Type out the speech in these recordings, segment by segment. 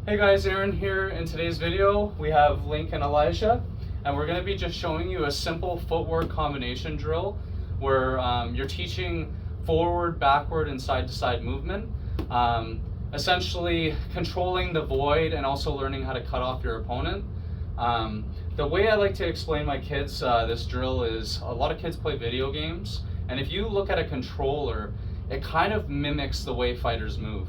Hey guys, Aaron here. In today's video, we have Link and Elijah, and we're going to be just showing you a simple footwork combination drill where you're teaching forward, backward, and side-to-side movement. Essentially controlling the void and also learning how to cut off your opponent. The way I like to explain my kids this drill is a lot of kids play video games, and if you look at a controller, it kind of mimics the way fighters move.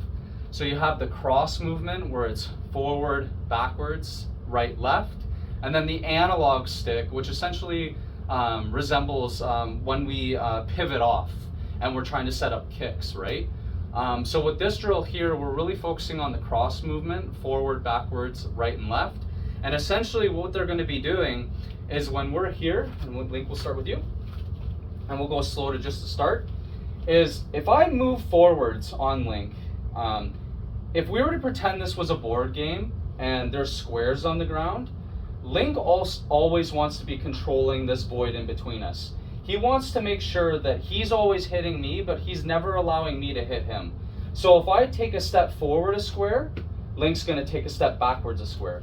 So you have the cross movement where it's forward, backwards, right, left, and then the analog stick, which essentially resembles when we pivot off and we're trying to set up kicks, right? So with this drill here, we're really focusing on the cross movement, forward, backwards, right, and left. And essentially what they're going to be doing is when we're here, and Link will start with you, and we'll go slow to just the start, is if I move forwards on Link, if we were to pretend this was a board game and there's squares on the ground, Link always wants to be controlling this void in between us. He wants to make sure that he's always hitting me, but he's never allowing me to hit him. So if I take a step forward a square, Link's going to take a step backwards a square.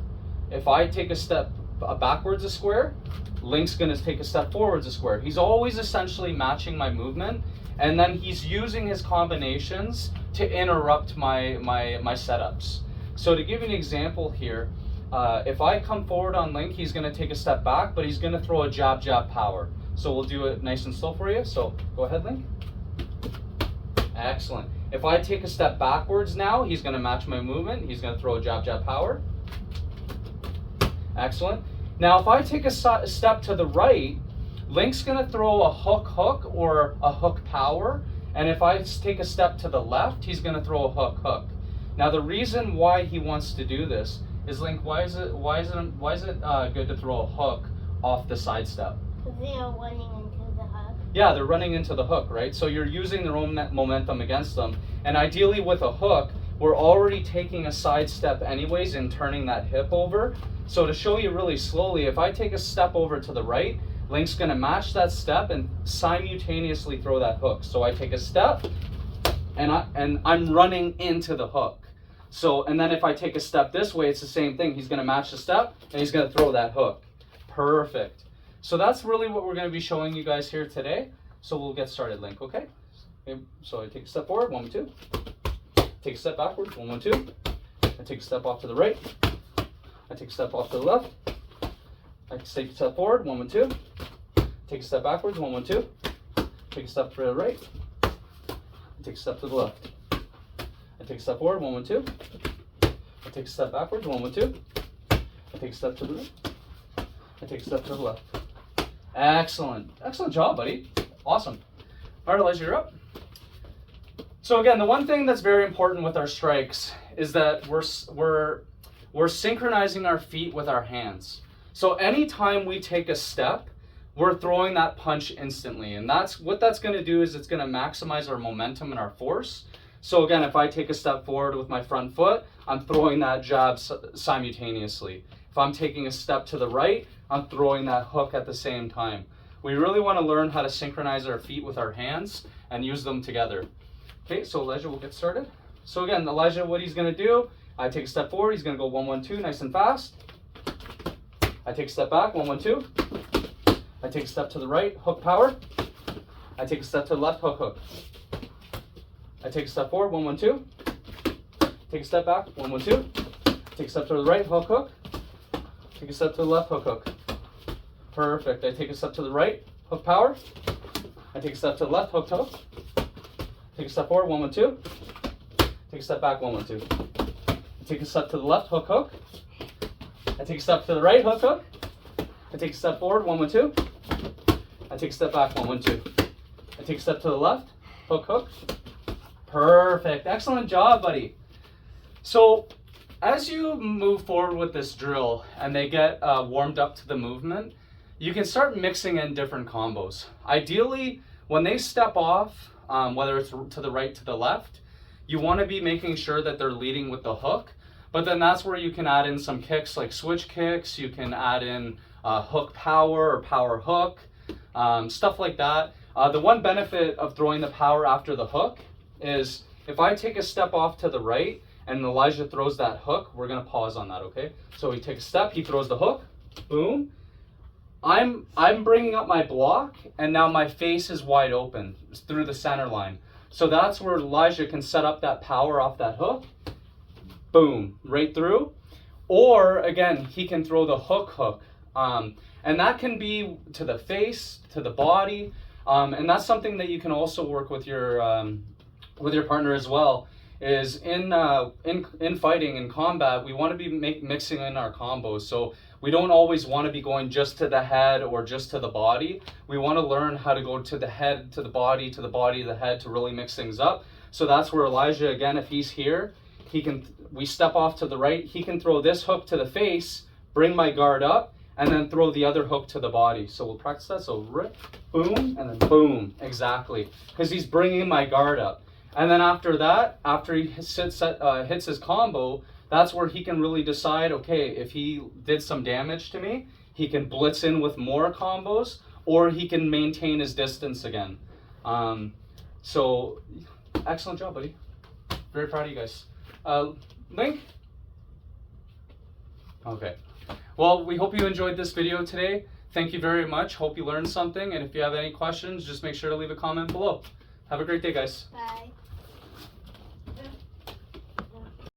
If I take a step backwards a square, Link's going to take a step forwards a square. He's always essentially matching my movement, and then he's using his combinations to interrupt my setups. So to give you an example here, if I come forward on Link, he's going to take a step back, but he's going to throw a jab, jab, power. So we'll do it nice and slow for you. So go ahead, Link. Excellent. If I take a step backwards now, he's going to match my movement. He's going to throw a jab, jab, power. Excellent. Now if I take a step to the right, Link's going to throw a hook, hook, or a hook, power. And if I take a step to the left, he's going to throw a hook, hook. Now the reason why he wants to do this is, Link, why is it good to throw a hook off the side step? Because they are running into the hook. Yeah, they're running into the hook, right? So you're using their own momentum against them. And ideally with a hook, we're already taking a side step anyways and turning that hip over. So to show you really slowly, if I take a step over to the right, Link's going to match that step and simultaneously throw that hook. So I take a step and I'm running into the hook. So, and then if I take a step this way, it's the same thing. He's going to match the step and he's going to throw that hook. Perfect. So that's really what we're going to be showing you guys here today. So we'll get started, Link, okay? So I take a step forward, 1, 2. Take a step backwards, 1, 1, 2. I take a step off to the right. I take a step off to the left. I take a step forward, 1, 1, 2. Take a step backwards, 1, 1, 2. Take a step to the right. I take a step to the left. I take a step forward, 1, 1, 2. I take a step backwards, 1, 1, 2. I take a step to the right. I take a step to the left. Excellent. Excellent job, buddy. Awesome. All right, Elijah, you're up. So again, the one thing that's very important with our strikes is that we're synchronizing our feet with our hands. So anytime we take a step, we're throwing that punch instantly. And that's what that's going to do is it's going to maximize our momentum and our force. So again, if I take a step forward with my front foot, I'm throwing that jab simultaneously. If I'm taking a step to the right, I'm throwing that hook at the same time. We really want to learn how to synchronize our feet with our hands and use them together. Okay, so Elijah, we'll get started. So again, Elijah, what he's going to do, I take a step forward, he's going to go 1, 1, 2, nice and fast. I take a step back, 1, 1, 2. I take a step to the right, hook, power. I take a step to the left, hook, hook. I take a step forward, 1, 1, 2. Take a step back, 1, 1, 2. Take a step to the right, hook, hook. Take a step to the left, hook, hook. Perfect. I take a step to the right, hook, power. I take a step to the left, hook, hook. Take a step forward, 1, 1, 2. Take a step back, 1, 1, 2. I take a step to the left, hook, hook. I take a step to the right, hook, hook. I take a step forward, 1, 1, 2. I take a step back, 1, 1, 2. I take a step to the left, hook, hook. Perfect. Excellent job, buddy. So as you move forward with this drill and they get warmed up to the movement, you can start mixing in different combos. Ideally, when they step off, whether it's to the right, to the left, you want to be making sure that they're leading with the hook. But then that's where you can add in some kicks like switch kicks. You can add in hook power or power hook, stuff like that. The one benefit of throwing the power after the hook is if I take a step off to the right and Elijah throws that hook, we're gonna pause on that, okay? So he takes a step, he throws the hook, boom. I'm bringing up my block, and now my face is wide open through the center line. So that's where Elijah can set up that power off that hook, boom, right through. Or again, he can throw the hook, and that can be to the face, to the body, and that's something that you can also work with your partner as well. Is in fighting, in combat, we want to be mixing in our combos. So we don't always want to be going just to the head or just to the body. We want to learn how to go to the head, to the body, to the body, to the head, to really mix things up. So that's where Elijah, again, if he's here, we step off to the right, he can throw this hook to the face, bring my guard up, and then throw the other hook to the body. So we'll practice that. So rip, boom, and then boom, exactly. Because he's bringing my guard up. And then after that, after he hits his combo, that's where he can really decide, okay, if he did some damage to me, he can blitz in with more combos, or he can maintain his distance again. So excellent job, buddy. Very proud of you guys. Link? Okay. Well, we hope you enjoyed this video today. Thank you very much. Hope you learned something. And if you have any questions, just make sure to leave a comment below. Have a great day, guys. Bye.